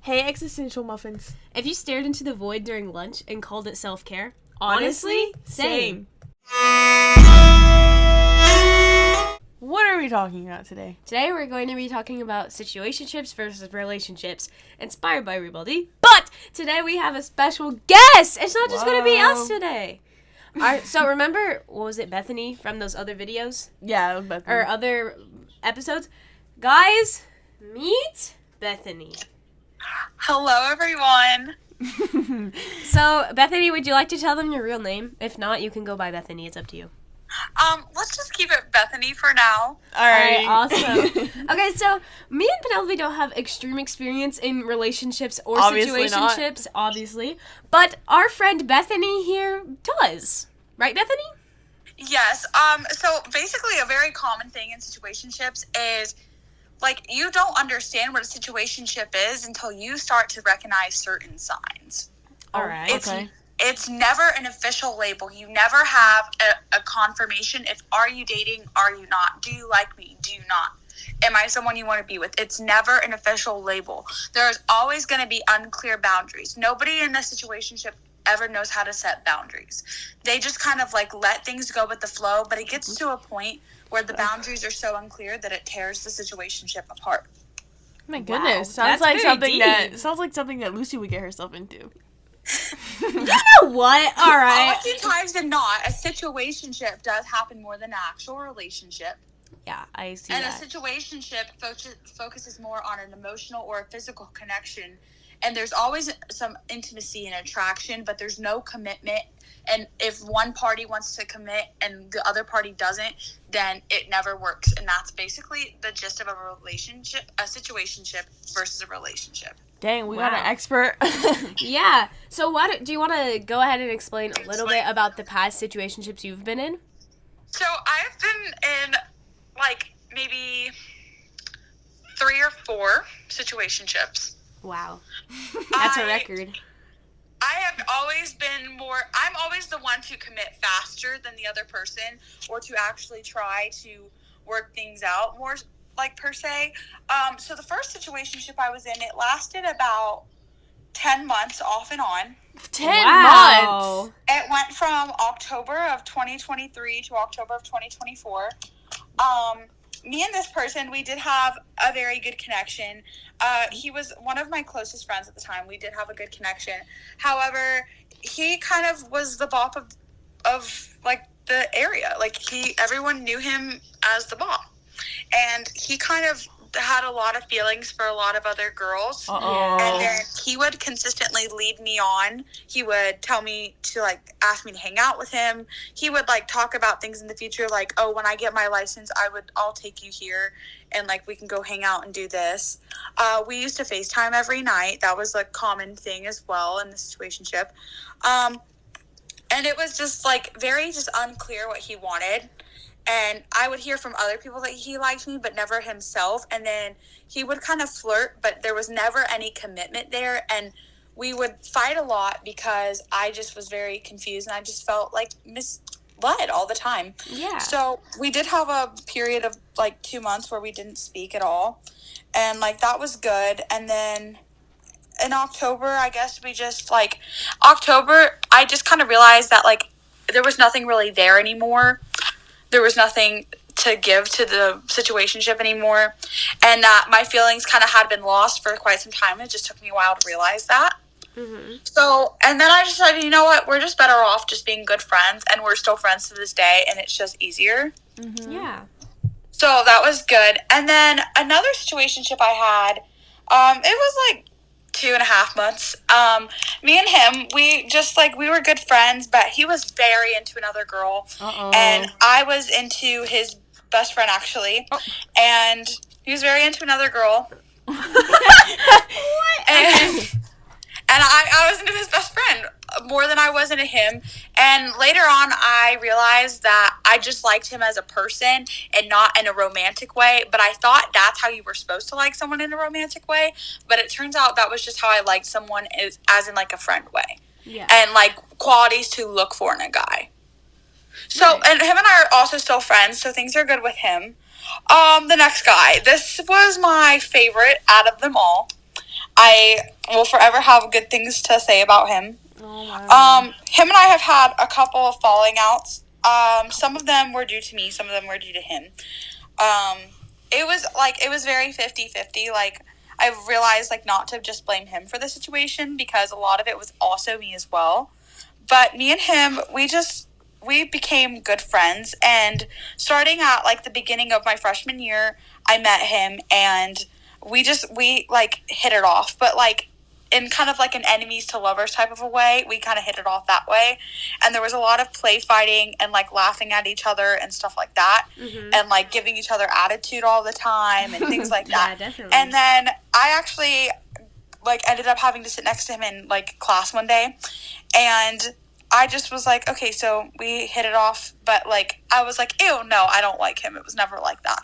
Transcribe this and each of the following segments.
Hey, existential muffins. If you stared into the void during lunch and called it self-care, Honestly, same. What are we talking about today? Today we're going to be talking about situationships versus relationships, inspired by everybody. But today we have a special guest. It's not just going to be us today. So remember, what was it, Bethany from those other videos? Yeah, it was Bethany. Or other episodes? Guys, meet Bethany. Hello, everyone. So, Bethany, would you like to tell them your real name? If not, you can go by Bethany. It's up to you. Let's just keep it Bethany for now. All right. Awesome. Okay, so me and Penelope don't have extreme experience in relationships or Obviously situationships, obviously. But our friend Bethany here does. Right, Bethany? Yes. So basically a very common thing in situationships is, like, you don't understand what a situationship is until you start to recognize certain signs. All right. Okay. It's never an official label. You never have a confirmation. If are you dating, are you not? Do you like me? Do you not? Am I someone you want to be with? It's never an official label. There's always going to be unclear boundaries. Nobody in a situationship ever knows how to set boundaries. They just kind of like let things go with the flow, but it gets to a point where the boundaries are so unclear that it tears the situationship apart. My goodness, Wow, sounds like very something deep. something that Lucy would get herself into. You know what? All right. Oftentimes than not, a situationship does happen more than an actual relationship. Yeah, I see And that. a situationship focuses more on an emotional or a physical connection. And there's always some intimacy and attraction, but there's no commitment. And if one party wants to commit and the other party doesn't, then it never works. And that's basically the gist of a relationship, a situationship versus a relationship. Dang, we got Wow. an expert. Yeah. So do you want to go ahead and explain a little bit about the past situationships you've been in? So I've been in like maybe 3 or 4 situationships. Wow. That's a I- record. I have always been I'm always the one to commit faster than the other person, or to actually try to work things out more, like, per se. So the first situationship I was in, it lasted about 10 months off and on. 10 Wow. months. It went from October of 2023 to October of 2024. Me and this person, we did have a very good connection. He was one of my closest friends at the time. We did have a good connection. However, he kind of was the bop of like the area. Like, everyone knew him as the bop. And he kind of had a lot of feelings for a lot of other girls. Uh-oh. And then he would consistently lead me on. He would tell me to, like, ask me to hang out with him. He would, like, talk about things in the future, like, oh, when I get my license, I'll take you here, and, like, we can go hang out and do this. We used to FaceTime every night. That was a common thing as well in the situationship. And it was just, like, very just unclear what he wanted. And I would hear from other people that he liked me, but never himself. And then he would kind of flirt, but there was never any commitment there. And we would fight a lot because I just was very confused, and I just felt like misled all the time. Yeah. So we did have a period of like 2 months where we didn't speak at all. And like, that was good. And then in October, I guess I just kind of realized that, like, there was nothing really there anymore. There was nothing to give to the situationship anymore, and that my feelings kind of had been lost for quite some time. It just took me a while to realize that. Mm-hmm. So, and then I decided, you know what, we're just better off just being good friends, and we're still friends to this day, and it's just easier. Mm-hmm. Yeah. So that was good. And then another situationship I had, it was like 2.5 months. Me and him, we were good friends, but he was very into another girl. Uh-oh. And I was into his best friend, actually. Oh. And he was very into another girl. What? And I was into his best friend more than I was into him. And later on, I realized that I just liked him as a person and not in a romantic way. But I thought that's how you were supposed to like someone in a romantic way. But it turns out that was just how I liked someone, as in, like, a friend way. Yeah. And, like, qualities to look for in a guy. So, and him and I are also still friends, so things are good with him. The next guy. This was my favorite out of them all. I will forever have good things to say about him. Oh, wow. Him and I have had a couple of falling outs. Some of them were due to me, some of them were due to him. It was very 50-50. Like, I realized, like, not to just blame him for the situation, because a lot of it was also me as well. But me and him, we became good friends. And starting at, like, the beginning of my freshman year, I met him, and we like, hit it off. But, like, in kind of like an enemies to lovers type of a way, we kind of hit it off that way. And there was a lot of play fighting and, like, laughing at each other and stuff like that. Mm-hmm. And, like, giving each other attitude all the time and things like that. Yeah, definitely. And then I actually, like, ended up having to sit next to him in, like, class one day. And I just was like, okay, so we hit it off. But, like, I was like, ew, no, I don't like him. It was never like that.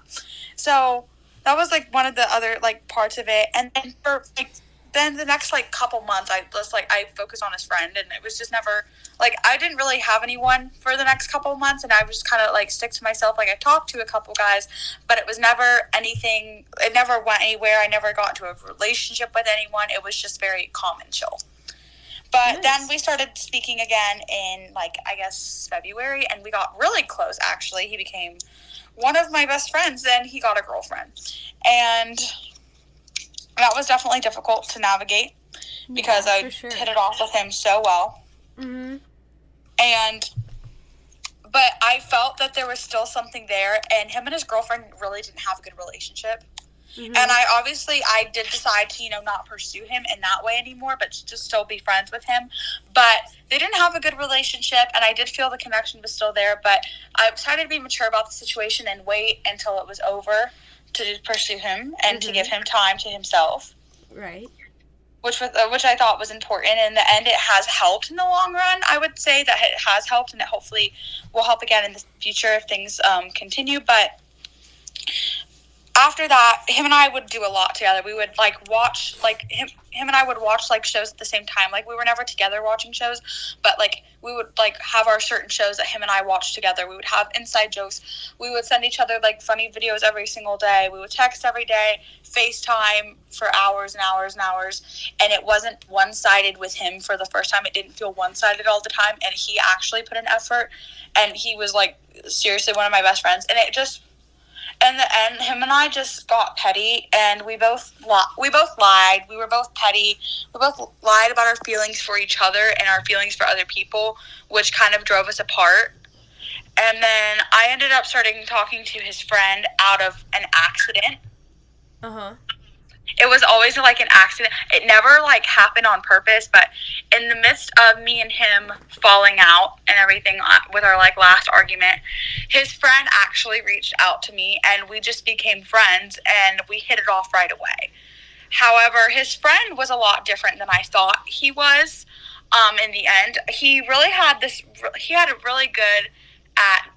So that was, like, one of the other, like, parts of it. And then for, like, then the next, like, couple months, I focused on his friend, and it was just never, like, I didn't really have anyone for the next couple of months, and I was just kind of, like, stick to myself. Like, I talked to a couple guys, but it was never anything, it never went anywhere. I never got into a relationship with anyone. It was just very calm and chill. But Nice. then we started speaking again in, like, I guess February, and we got really close, actually. He became one of my best friends, and he got a girlfriend. And that was definitely difficult to navigate, because Yeah, I for sure. hit it off with him so well. Mm-hmm. But I felt that there was still something there, and him and his girlfriend really didn't have a good relationship. Mm-hmm. And I did decide to, not pursue him in that way anymore, but to just still be friends with him. But they didn't have a good relationship, and I did feel the connection was still there. But I decided to be mature about the situation and wait until it was over to pursue him and to give him time to himself. Right. Which I thought was important. In the end, it has helped in the long run. I would say that it has helped, and it hopefully will help again in the future if things continue. But after that, him and I would do a lot together. We would, like, watch, like, him and I would watch, like, shows at the same time. Like, we were never together watching shows, but, like, we would, like, have our certain shows that him and I watched together. We would have inside jokes. We would send each other, like, funny videos every single day. We would text every day, FaceTime for hours and hours and hours. And it wasn't one-sided with him for the first time. It didn't feel one-sided all the time. And he actually put an effort. And he was, like, seriously one of my best friends. And it just... in the end, him and I just got petty, and we both lied. We were both petty. We both lied about our feelings for each other and our feelings for other people, which kind of drove us apart. And then I ended up starting talking to his friend out of an accident. Uh-huh. It was always, like, an accident. It never, like, happened on purpose, but in the midst of me and him falling out and everything with our, like, last argument, his friend actually reached out to me, and we just became friends, and we hit it off right away. However, his friend was a lot different than I thought he was. In the end, he had it really good at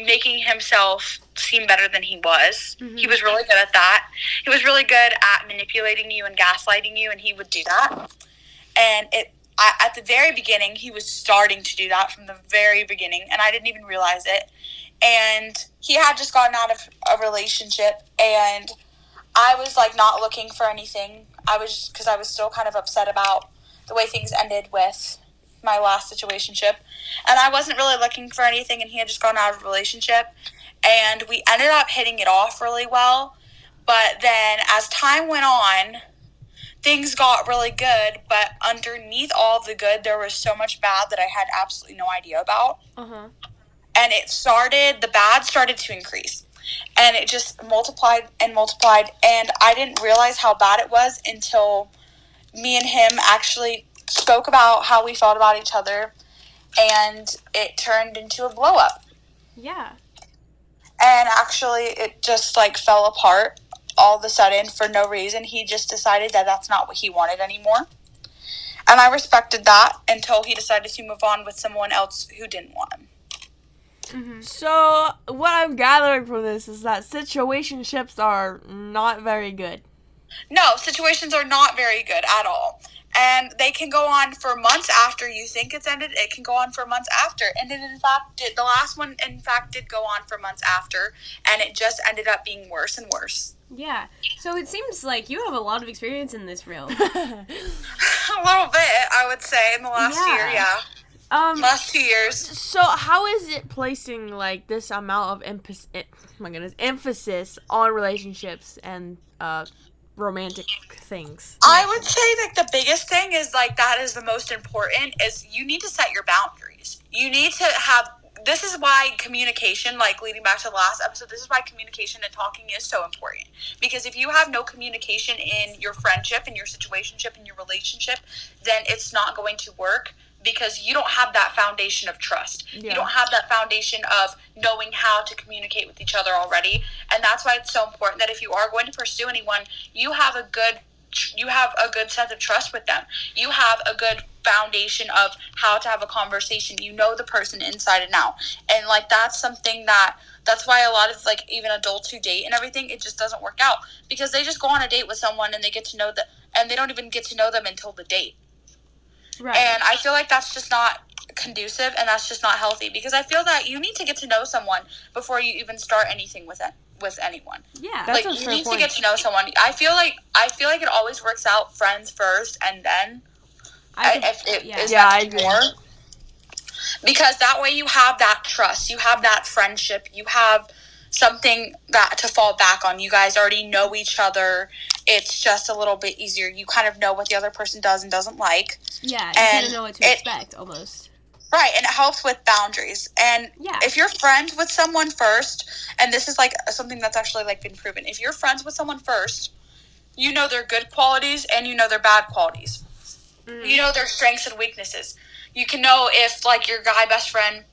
making himself seem better than he was. Mm-hmm. He was really good at that. He was really good at manipulating you and gaslighting you, and he would do that. And at the very beginning, he was starting to do that from the very beginning, and I didn't even realize it. And he had just gotten out of a relationship, and I was, like, not looking for anything. Because I was still kind of upset about the way things ended with my last situationship, and I wasn't really looking for anything, and he had just gone out of a relationship, and we ended up hitting it off really well. But then as time went on, things got really good, but underneath all of the good, there was so much bad that I had absolutely no idea about. Uh-huh. And the bad started to increase, and it just multiplied and multiplied, and I didn't realize how bad it was until me and him actually spoke about how we felt about each other, and it turned into a blow up. Yeah. And actually, it just, like, fell apart all of a sudden for no reason. He just decided that that's not what he wanted anymore. And I respected that until he decided to move on with someone else who didn't want him. Mm-hmm. So, what I'm gathering from this is that situationships are not very good. No, situations are not very good at all. And they can go on for months after you think it's ended. It can go on for months after. And it, in fact, the last one, in fact, did go on for months after. And it just ended up being worse and worse. Yeah. So it seems like you have a lot of experience in this realm. A little bit, I would say, in the last year, yeah. Last 2 years. So how is it placing like this amount of emphasis on relationships and romantic things? I would say that the biggest thing is like that is the most important is you need to set your boundaries. You need to have. This is why communication, like leading back to the last episode, this is why communication and talking is so important. Because if you have no communication in your friendship, in your situationship, in your relationship, then it's not going to work because you don't have that foundation of trust. Yeah. You don't have that foundation of knowing how to communicate with each other already. And that's why it's so important that if you are going to pursue anyone, you have a good sense of trust with them. You have a good foundation of how to have a conversation. You know the person inside and out. And like that's something that's why a lot of like even adults who date and everything, it just doesn't work out because they just go on a date with someone and they get to know them and they don't even get to know them until the date. Right. And I feel like that's just not conducive and that's just not healthy because I feel that you need to get to know someone before you even start anything with anyone. Yeah. That's like you need to get to know someone. I feel like it always works out friends first and then I agree. More. Because that way you have that trust, you have that friendship, you have something that to fall back on. You guys already know each other. It's just a little bit easier. You kind of know what the other person does and doesn't like. Yeah, you kind of know what to expect almost. Right, and it helps with boundaries. And if you're friends with someone first, and this is like something that's actually like been proven. If you're friends with someone first, you know their good qualities and you know their bad qualities. Mm. You know their strengths and weaknesses. You can know if like your guy best friend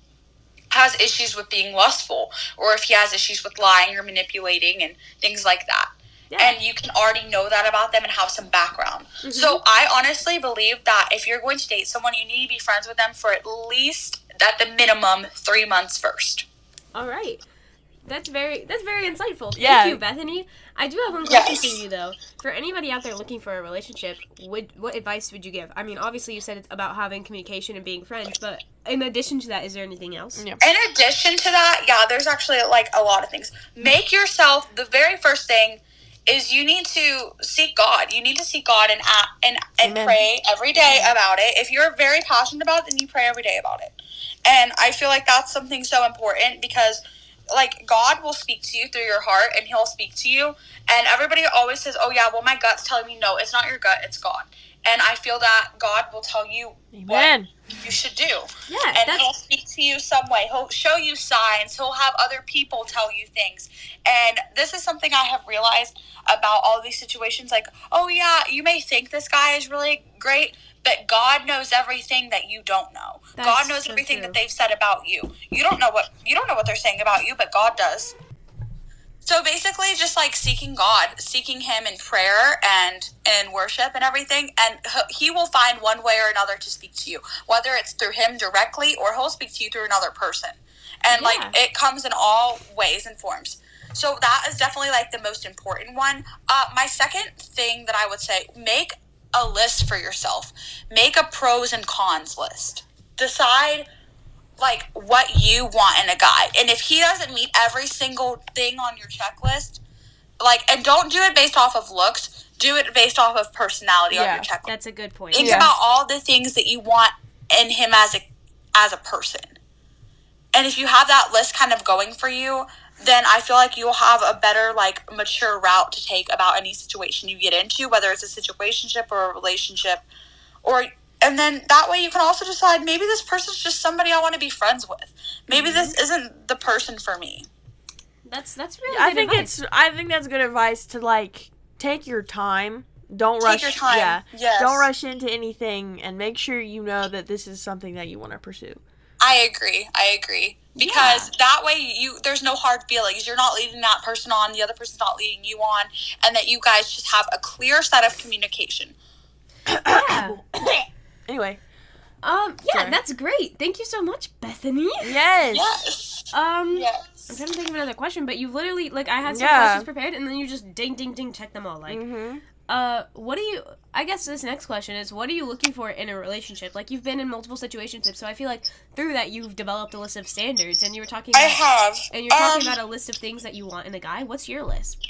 has issues with being lustful or if he has issues with lying or manipulating and things like that. Yeah. And you can already know that about them and have some background. Mm-hmm. So I honestly believe that if you're going to date someone, you need to be friends with them for at least, at the minimum, 3 months first. All right. That's very insightful. Thank you, Bethany. I do have one question for you, though. For anybody out there looking for a relationship, what advice would you give? I mean, obviously you said it's about having communication and being friends, but in addition to that, is there anything else? Yeah. In addition to that, there's actually like a lot of things. Make yourself, the very first thing is you need to seek God. You need to seek God and pray every day about it. If you're very passionate about it, then you pray every day about it. And I feel like that's something so important because like God will speak to you through your heart and he'll speak to you. And everybody always says, oh yeah, well my gut's telling me no, it's not your gut, it's God. And I feel that God will tell you what you should do. Yeah, and he'll speak to you some way. He'll show you signs. He'll have other people tell you things. And this is something I have realized about all these situations. Like, oh yeah, you may think this guy is really great, but God knows everything that you don't know. God knows everything that they've said about you. You don't know what they're saying about you, but God does. So basically just like seeking God, seeking him in prayer and in worship and everything, and he will find one way or another to speak to you, whether it's through him directly or he'll speak to you through another person. And like it comes in all ways and forms. So that is definitely like the most important one. My second thing that I would say, make a list for yourself. Make a pros and cons list. Decide like what you want in a guy. And if he doesn't meet every single thing on your checklist, like, and don't do it based off of looks, do it based off of personality on your checklist. That's a good point. Think about all the things that you want in him as a person. And if you have that list kind of going for you, then I feel like you'll have a better, like, mature route to take about any situation you get into, whether it's a situationship or a relationship, and then that way you can also decide, maybe this person's just somebody I want to be friends with. Maybe this isn't the person for me. That's really good advice. I think that's good advice to, like, take your time. Don't rush. Take your time. Yeah. Yes. Don't rush into anything and make sure you know that this is something that you want to pursue. I agree. Because that way there's no hard feelings. You're not leading that person on, the other person's not leading you on, and that you guys just have a clear set of communication. Yeah. Anyway. Sorry. That's great. Thank you so much, Bethany. Yes. Yes. Yes. I'm trying to think of another question, but you've literally, like, I had some questions prepared, and then you just ding, ding, ding, check them all. Like, I guess this next question is, what are you looking for in a relationship? Like, you've been in multiple situationships, so I feel like through that you've developed a list of standards, and you were talking about... I have. And you're talking about a list of things that you want in a guy. What's your list?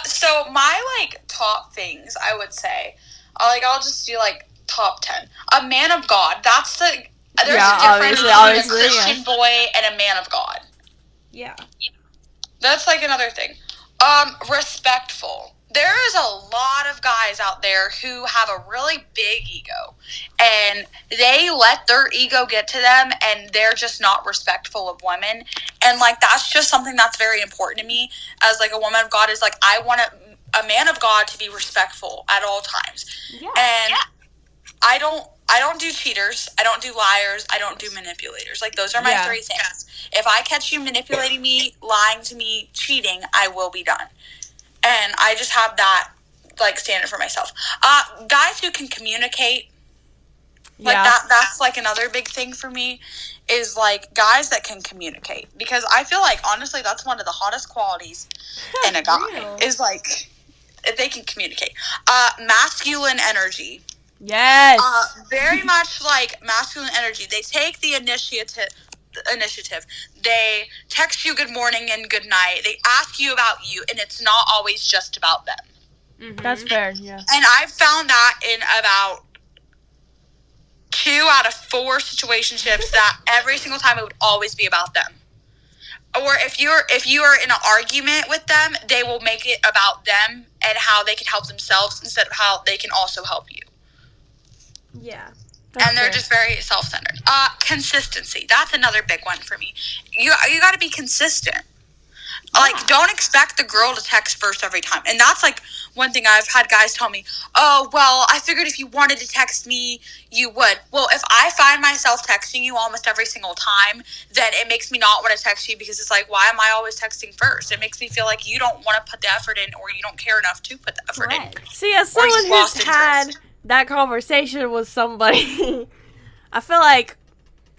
So my like top things, I would say, I'll just do like top 10. A man of God. There's a difference between a Christian boy and a man of God. Yeah. That's like another thing. Respectful. There is a lot of guys out there who have a really big ego, and they let their ego get to them, and they're just not respectful of women. And like that's just something that's very important to me as like a woman of God. Is like I want a man of God to be respectful at all times. Yeah. And I don't do cheaters. I don't do liars. I don't do manipulators. Like, those are my three things. If I catch you manipulating me, lying to me, cheating, I will be done. And I just have that, like, standard for myself. Guys who can communicate, like, that's, like, another big thing for me, is, like, guys that can communicate. Because I feel like, honestly, that's one of the hottest qualities in a guy. Is, like, if they can communicate. Masculine energy. Yes. Very much like masculine energy. They take the initiative. They text you good morning and good night. They ask you about you, and it's not always just about them. Mm-hmm. That's fair, yeah. And I've found that in about 2 out of 4 situationships that every single time it would always be about them. Or if you are in an argument with them, they will make it about them and how they can help themselves instead of how they can also help you. Yeah. And they're just very self-centered. Consistency. That's another big one for me. You got to be consistent. Like, don't expect the girl to text first every time. And that's, like, one thing I've had guys tell me, oh, well, I figured if you wanted to text me, you would. Well, if I find myself texting you almost every single time, then it makes me not want to text you because it's like, why am I always texting first? It makes me feel like you don't want to put the effort in or you don't care enough to put the effort in. See, as someone who's had that conversation with somebody, I feel like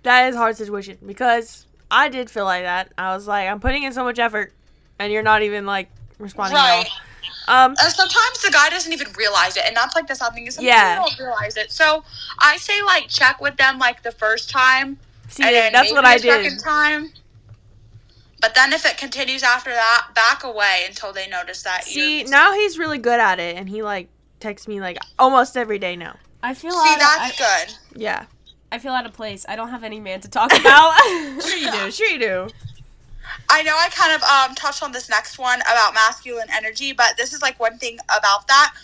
that is a hard situation because I did feel like that. I was like, I'm putting in so much effort and you're not even like responding at all. And sometimes the guy doesn't even realize it, and that's like the sad thing is sometimes they don't realize it. So I say like check with them like the first time. See, and then that's what I did. Second time. But then if it continues after that, back away until they notice that. See, now he's really good at it, and he like texts me like almost every day now. I feel that's good. Yeah. I feel out of place. I don't have any man to talk about. Sure you do. I know I kind of touched on this next one about masculine energy, but this is like one thing about that.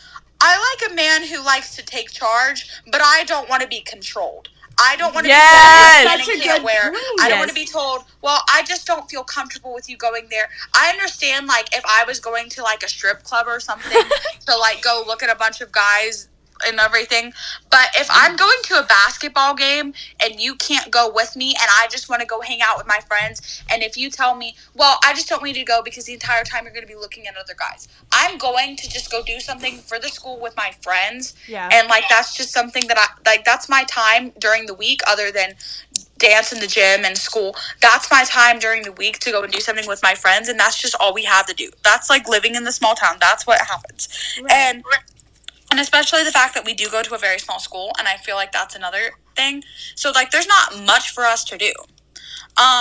I like a man who likes to take charge, but I don't want to be controlled. I don't want to be told I don't want to be told, well, I just don't feel comfortable with you going there. I understand, like, if I was going to, like, a strip club or something to, like, go look at a bunch of guys and everything, but if I'm going to a basketball game and you can't go with me and I just want to go hang out with my friends, and if you tell me, well, I just don't want you to go because the entire time you're going to be looking at other guys, I'm going to just go do something for the school with my friends, and like that's just something that that's my time during the week other than dance in the gym and school. That's my time during the week to go and do something with my friends, and that's just all we have to do. That's like living in the small town. That's what happens. And especially the fact that we do go to a very small school, and I feel like that's another thing. So, like, there's not much for us to do.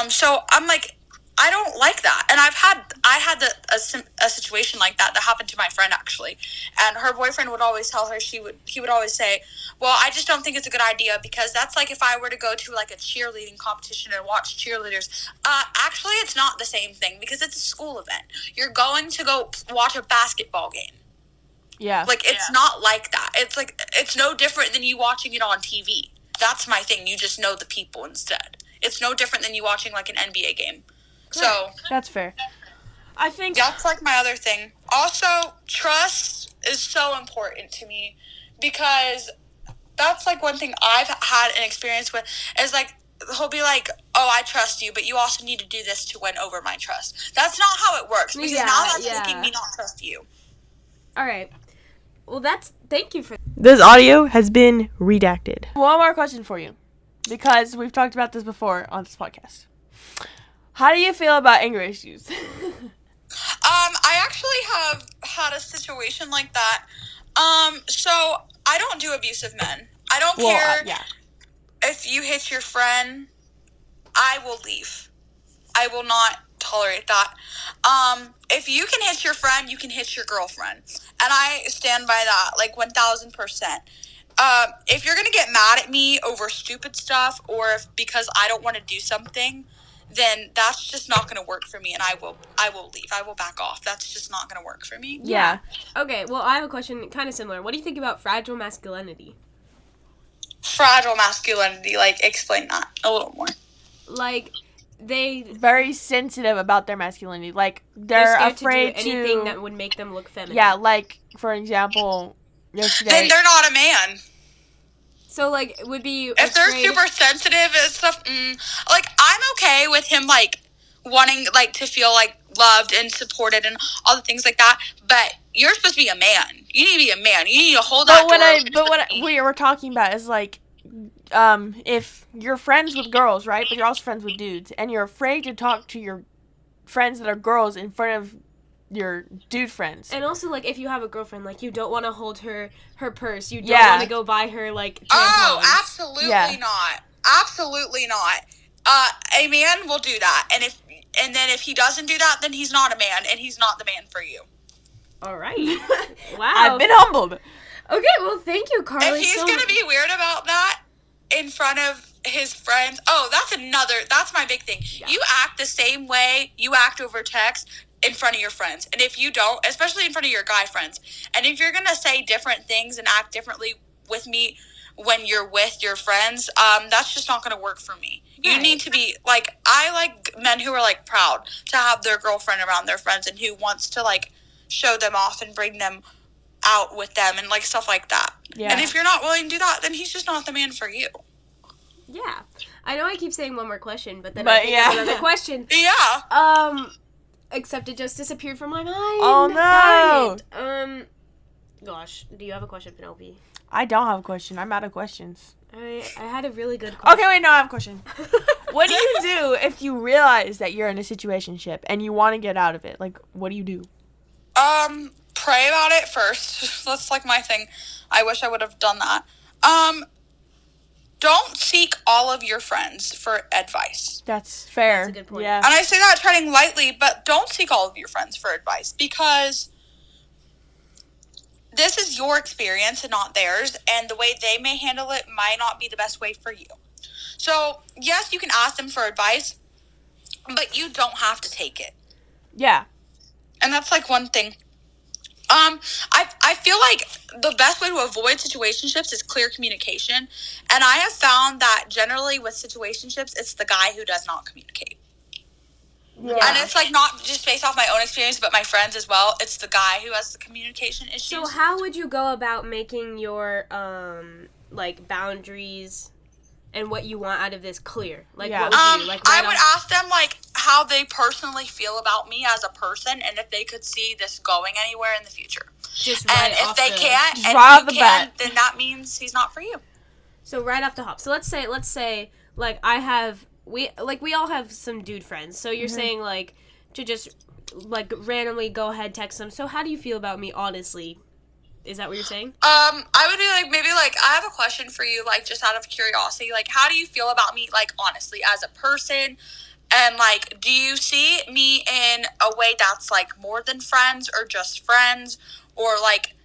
So I'm like, I don't like that. And I had a situation like that happened to my friend, actually. And her boyfriend would always tell her, he would always say, well, I just don't think it's a good idea because that's like if I were to go to, like, a cheerleading competition and watch cheerleaders. Actually, it's not the same thing because it's a school event. You're going to go watch a basketball game. Yeah. Like, it's not like that. It's like, it's no different than you watching it on TV. That's my thing. You just know the people instead. It's no different than you watching, like, an NBA game. Correct. So. That's fair. I think. That's, like, my other thing. Also, trust is so important to me because that's, like, one thing I've had an experience with is, like, he'll be like, oh, I trust you, but you also need to do this to win over my trust. That's not how it works because now that's making me not trust you. All right. Well, thank you for this audio has been redacted. One more question for you, because we've talked about this before on this podcast. How do you feel about anger issues? I actually have had a situation like that. So I don't do abusive men. I don't care if you hit your friend. I will leave. I will not tolerate that. If you can hit your friend, you can hit your girlfriend. And I stand by that, like 1000%. If you're going to get mad at me over stupid stuff or if because I don't want to do something, then that's just not going to work for me and I will leave. I will back off. That's just not going to work for me. Yeah. Okay, well, I have a question kind of similar. What do you think about fragile masculinity? Fragile masculinity, like, explain that a little more. Like, they very sensitive about their masculinity. Like, they're afraid to do anything that would make them look feminine. Yeah, like, for example, yesterday. Then they're not a man. So, like, it would be if they're super sensitive and stuff, like, I'm okay with him, like, wanting, like, to feel, like, loved and supported and all the things like that, but you're supposed to be a man. You need to be a man. You need to hold that door. But what we were talking about is, like, if you're friends with girls, right, but you're also friends with dudes, and you're afraid to talk to your friends that are girls in front of your dude friends. And also, like, if you have a girlfriend, like, you don't want to hold her purse. You don't want to go buy her, like, tampons. Oh, absolutely not. Absolutely not. A man will do that. And then if he doesn't do that, then he's not a man, and he's not the man for you. All right. Wow. I've been humbled. Okay, well, thank you, Carly. If he's going to be weird about that in front of his friends, that's my big thing. Yeah. You act the same way you act over text in front of your friends. And if you don't, especially in front of your guy friends, and if you're going to say different things and act differently with me when you're with your friends, that's just not going to work for me. Right. You need to be, like, I like men who are, like, proud to have their girlfriend around their friends and who wants to, like, show them off and bring them out with them and, like, stuff like that. Yeah. And if you're not willing to do that, then he's just not the man for you. Yeah. I know I keep saying one more question, but then I think of another question. Yeah. Except it just disappeared from my mind. Oh, no. Gosh, do you have a question, Penelope? I don't have a question. I'm out of questions. I had a really good question. Okay, wait, no, I have a question. What do you do if you realize that you're in a situationship and you want to get out of it? Like, what do you do? Pray about it first. That's, like, my thing. I wish I would have done that. Don't seek all of your friends for advice. That's fair. That's a good point. Yeah. And I say that treading lightly, but don't seek all of your friends for advice because this is your experience and not theirs, and the way they may handle it might not be the best way for you. So, yes, you can ask them for advice, but you don't have to take it. Yeah. And that's, like, one thing. I feel like the best way to avoid situationships is clear communication. And I have found that generally with situationships, it's the guy who does not communicate. Yeah. And it's, like, not just based off my own experience, but my friends as well. It's the guy who has the communication issues. So how would you go about making your, like, boundaries and what you want out of this clear? Like, what would you do? Like, I would ask them, like, how they personally feel about me as a person and if they could see this going anywhere in the future. Just right and off if they the can't, and if you can, then that means he's not for you. So right off the hop. So let's say, like, we all have some dude friends. So you're saying, like, to just, like, randomly go ahead, text them. So how do you feel about me, honestly? Is that what you're saying? I would be like, maybe, like, I have a question for you, like, just out of curiosity. Like, how do you feel about me, like, honestly, as a person? And, like, do you see me in a way that's, like, more than friends or just friends? Or, like,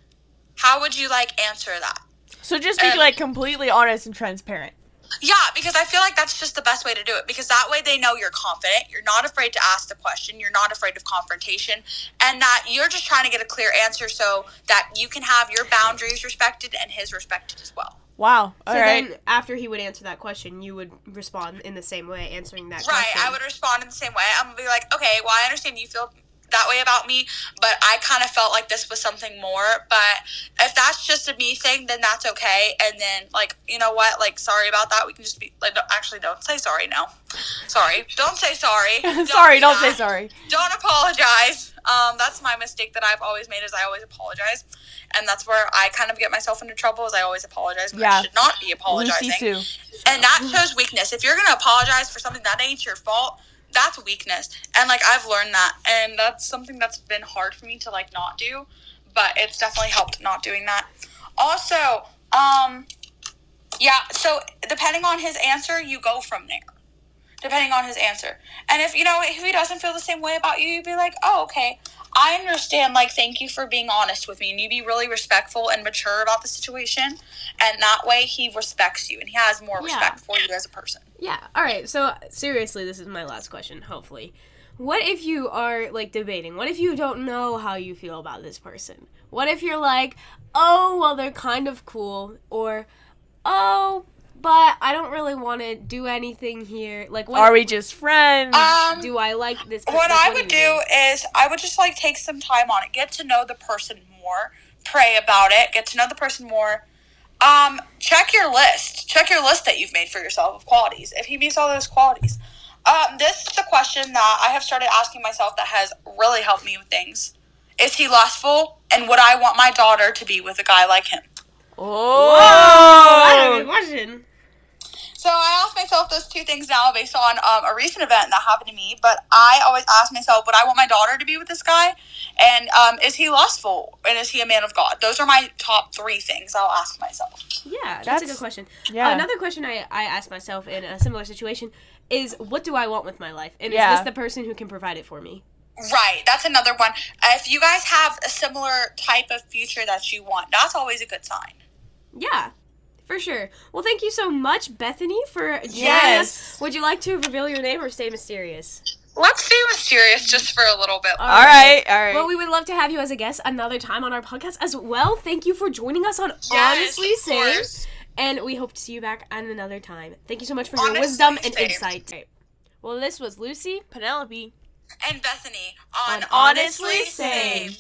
how would you, like, answer that? So just be, like, completely honest and transparent. Yeah, because I feel like that's just the best way to do it. Because that way they know you're confident. You're not afraid to ask the question. You're not afraid of confrontation. And that you're just trying to get a clear answer so that you can have your boundaries respected and his respected as well. Wow. All right. Then after he would answer that question, you would respond in the same way, answering that question. Right. I would respond in the same way. I'm going to be like, okay, well, I understand you feel that way about me, but I kind of felt like this was something more. But if that's just a me thing, then that's okay. And then, like, you know what? Like, sorry about that. We can just be like, don't say sorry. No, sorry. Don't say sorry. Don't say sorry. Don't apologize. That's my mistake that I've always made is I always apologize, and that's where I kind of get myself into trouble. Is I always apologize when I should not be apologizing. Lucy too. And that shows weakness. If you're gonna apologize for something that ain't your fault, that's weakness. And, like, I've learned that, and that's something that's been hard for me to, like, not do, but it's definitely helped not doing that. Also, so depending on his answer, you go from there. depending on his answer. And if he doesn't feel the same way about you, you'd be like, oh, okay, I understand, like, thank you for being honest with me. And you be really respectful and mature about the situation. And that way he respects you and he has more respect for you as a person. Yeah. All right. So, seriously, this is my last question, hopefully. What if you are, like, debating? What if you don't know how you feel about this person? What if you're like, oh, well, they're kind of cool, or, oh, but I don't really want to do anything here. Like, what, are we just friends? Do I like this person? What I would do is I would just, like, take some time on it. Get to know the person more. Pray about it. Get to know the person more. Check your list. Check your list that you've made for yourself of qualities. If he meets all those qualities. This is the question that I have started asking myself that has really helped me with things. Is he lustful? And would I want my daughter to be with a guy like him? Oh, that's a good question. So I ask myself those two things now based on a recent event that happened to me. But I always ask myself, would I want my daughter to be with this guy? And is he lustful? And is he a man of God? Those are my top 3 things I'll ask myself. Yeah, that's a good question. Yeah. Another question I asked myself in a similar situation is, what do I want with my life? And is this the person who can provide it for me? Right, that's another one. If you guys have a similar type of future that you want, that's always a good sign. Yeah, for sure. Well, thank you so much, Bethany, for joining us. Would you like to reveal your name or stay mysterious? Let's stay mysterious just for a little bit. All right. Well, we would love to have you as a guest another time on our podcast as well. Thank you for joining us on Honestly Same. And we hope to see you back on another time. Thank you so much for your wisdom and insight. Well, this was Lucy, Penelope, and Bethany on Honestly Same.